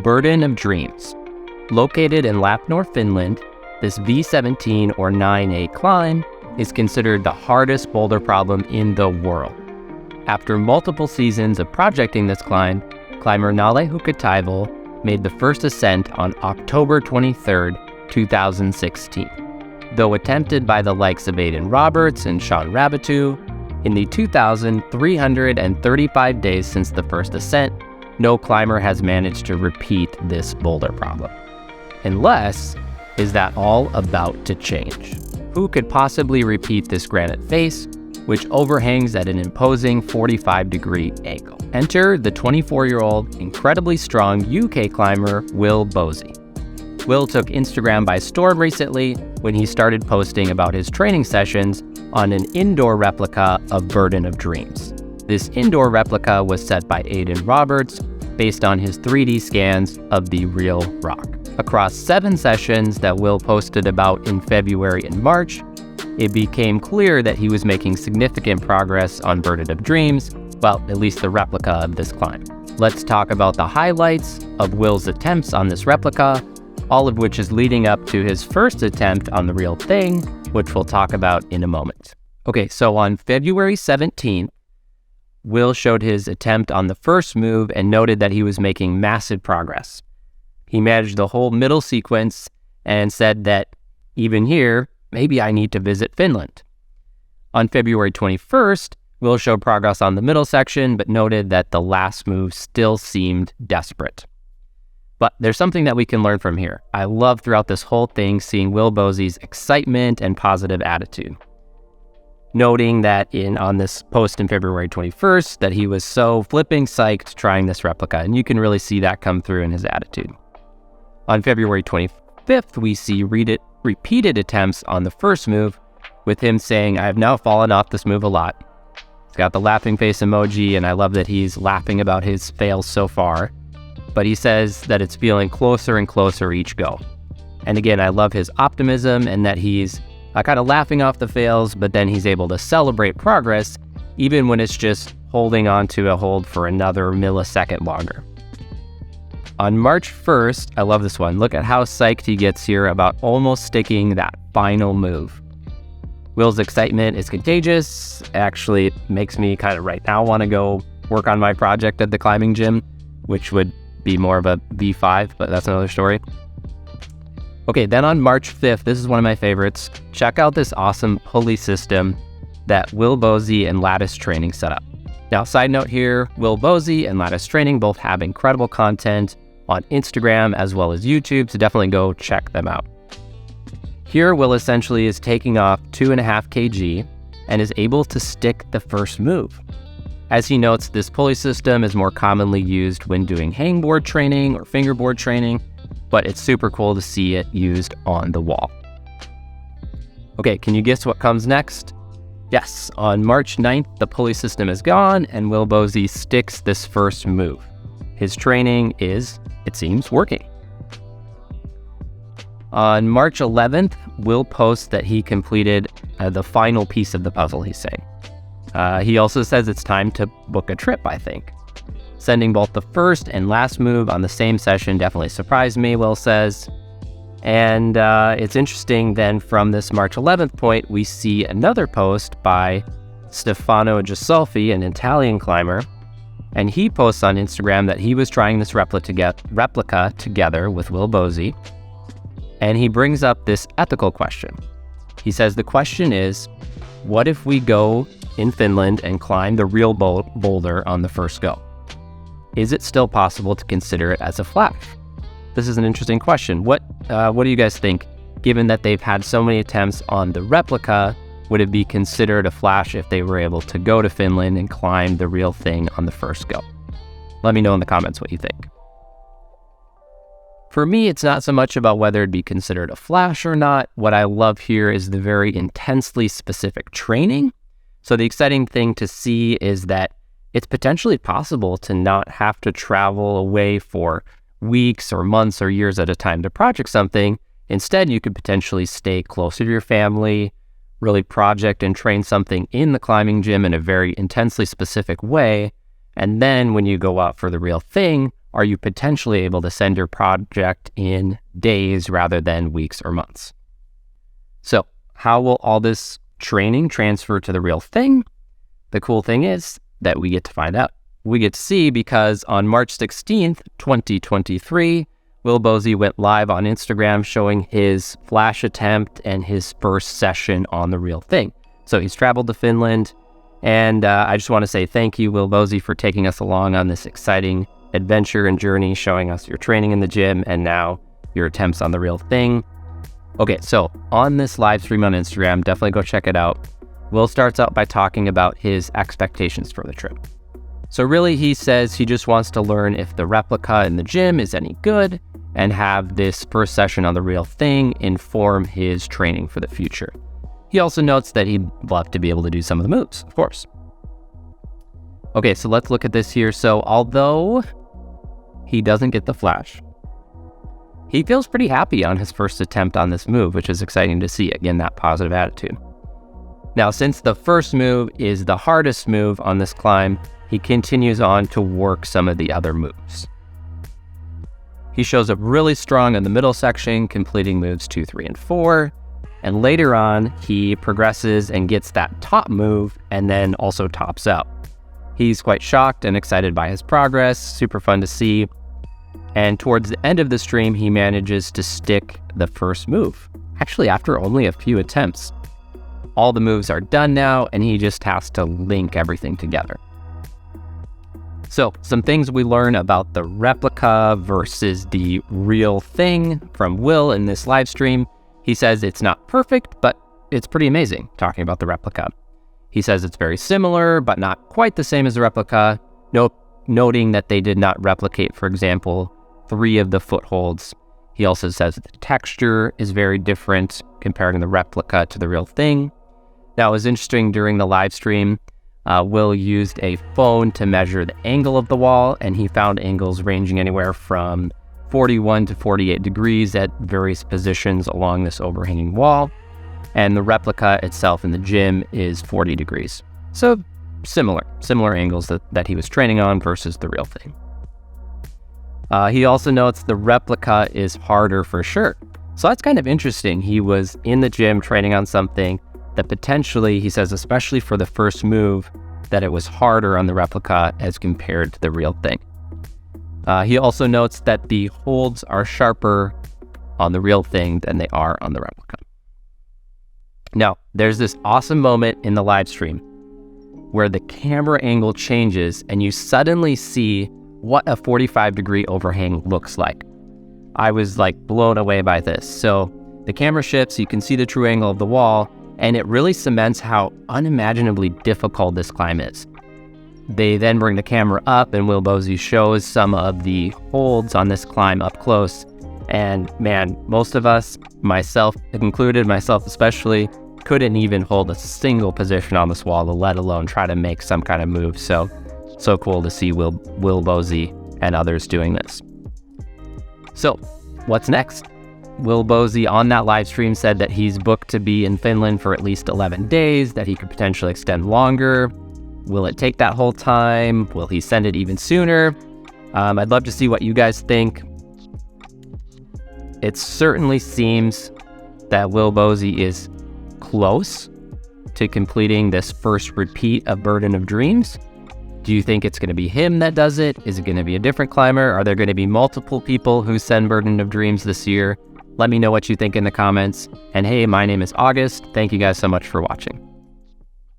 Burden of Dreams. Located in Lappnor, Finland, this V17 or 9A climb is considered the hardest boulder problem in the world. After multiple seasons of projecting this climb, climber Nalle Hukkataival made the first ascent on October 23, 2016. Though attempted by the likes of Aidan Roberts and Shawn Raboutou, in the 2,335 days since the first ascent, no climber has managed to repeat this boulder problem. Unless, is that all about to change? Who could possibly repeat this granite face, which overhangs at an imposing 45-degree angle? Enter the 24-year-old, incredibly strong UK climber, Will Bosi. Will took Instagram by storm recently when he started posting about his training sessions on an indoor replica of Burden of Dreams. This indoor replica was set by Aidan Roberts based on his 3D scans of the real rock. Across 7 sessions that Will posted about in February and March, it became clear that he was making significant progress on Burden of Dreams, well, at least the replica of this climb. Let's talk about the highlights of Will's attempts on this replica, all of which is leading up to his first attempt on the real thing, which we'll talk about in a moment. Okay, so on February 17th, Will showed his attempt on the first move and noted that he was making massive progress. He managed the whole middle sequence and said that even here, maybe I need to visit Finland. On February 21st, Will showed progress on the middle section, but noted that the last move still seemed desperate. But there's something that we can learn from here. I love throughout this whole thing seeing Will Bosi's excitement and positive attitude. Noting that on this post in February 21st, that he was so flipping psyched trying this replica, and you can really see that come through in his attitude. On February 25th, we see repeated attempts on the first move, with him saying, I have now fallen off this move a lot. He's got the laughing face emoji, and I love that he's laughing about his fails so far. But he says that it's feeling closer and closer each go. And again, I love his optimism and that he's kind of laughing off the fails, but then he's able to celebrate progress, even when it's just holding on to a hold for another millisecond longer. On March 1st, I love this one. Look at how psyched he gets here about almost sticking that final move. Will's excitement is contagious. Actually, it makes me kind of right now want to go work on my project at the climbing gym, which would be more of a V5, but that's another story. Okay, then on March 5th, this is one of my favorites. Check out this awesome pulley system that Will Bosi and Lattice Training set up. Now, side note here, Will Bosi and Lattice Training both have incredible content on Instagram as well as YouTube, so definitely go check them out. Here, Will essentially is taking off 2.5 kg and is able to stick the first move. As he notes, this pulley system is more commonly used when doing hangboard training or fingerboard training, but it's super cool to see it used on the wall. Okay, can you guess what comes next? Yes, on March 9th, the pulley system is gone and Will Bosi sticks this first move. His training is, it seems, working. On March 11th, Will posts that he completed the final piece of the puzzle, he's saying. He also says it's time to book a trip, I think. Sending both the first and last move on the same session definitely surprised me, Will says. And it's interesting then from this March 11th point, we see another post by Stefano Ghisolfi, an Italian climber. And he posts on Instagram that he was trying this replica together with Will Bosi. And he brings up this ethical question. He says the question is, what if we go in Finland and climb the real boulder on the first go? Is it still possible to consider it as a flash? This is an interesting question. What do you guys think? Given that they've had so many attempts on the replica, would it be considered a flash if they were able to go to Finland and climb the real thing on the first go? Let me know in the comments what you think. For me, it's not so much about whether it'd be considered a flash or not. What I love here is the very intensely specific training. So the exciting thing to see is that it's potentially possible to not have to travel away for weeks or months or years at a time to project something. Instead, you could potentially stay closer to your family, really project and train something in the climbing gym in a very intensely specific way. And then when you go out for the real thing, are you potentially able to send your project in days rather than weeks or months? So how will all this training transfer to the real thing? The cool thing is that we get to find out. We get to see because on March 16th, 2023, Will Bosi went live on Instagram showing his flash attempt and his first session on the real thing. So he's traveled to Finland, and I just want to say thank you, Will Bosi, for taking us along on this exciting adventure and journey, showing us your training in the gym and now your attempts on the real thing. Okay, so on this live stream on Instagram, definitely go check it out. Will starts out by talking about his expectations for the trip. So really, he says he just wants to learn if the replica in the gym is any good and have this first session on the real thing inform his training for the future. He also notes that he'd love to be able to do some of the moves, of course. Okay, so let's look at this here. So although he doesn't get the flash, he feels pretty happy on his first attempt on this move, which is exciting to see. Again, that positive attitude. Now, since the first move is the hardest move on this climb, he continues on to work some of the other moves. He shows up really strong in the middle section, completing moves 2, 3, and 4. And later on, he progresses and gets that top move and then also tops out. He's quite shocked and excited by his progress, super fun to see. And towards the end of the stream, he manages to stick the first move, actually after only a few attempts. All the moves are done now, and he just has to link everything together. So some things we learn about the replica versus the real thing from Will in this live stream. He says it's not perfect, but it's pretty amazing, talking about the replica. He says it's very similar, but not quite the same as the replica, noting that they did not replicate, for example, 3 of the footholds. He also says that the texture is very different comparing the replica to the real thing. Now, it was interesting during the live stream, Will used a phone to measure the angle of the wall, and he found angles ranging anywhere from 41 to 48 degrees at various positions along this overhanging wall. And the replica itself in the gym is 40 degrees. So similar angles that he was training on versus the real thing. He also notes the replica is harder for sure. So that's kind of interesting. He was in the gym training on something that potentially, he says, especially for the first move, that it was harder on the replica as compared to the real thing. He also notes that the holds are sharper on the real thing than they are on the replica. Now, there's this awesome moment in the live stream where the camera angle changes and you suddenly see what a 45-degree overhang looks like. I was like blown away by this. So the camera shifts, you can see the true angle of the wall, and it really cements how unimaginably difficult this climb is. They then bring the camera up and Will Bosi shows some of the holds on this climb up close. And man, most of us, myself included, myself especially, couldn't even hold a single position on this wall, let alone try to make some kind of move. So cool to see Will Bosi and others doing this. So what's next? Will Bosi on that live stream said that he's booked to be in Finland for at least 11 days, that he could potentially extend longer. Will it take that whole time? Will he send it even sooner? I'd love to see what you guys think. It certainly seems that Will Bosi is close to completing this first repeat of Burden of Dreams. Do you think it's going to be him that does it? Is it going to be a different climber? Are there going to be multiple people who send Burden of Dreams this year? Let me know what you think in the comments. And hey, my name is August. Thank you guys so much for watching.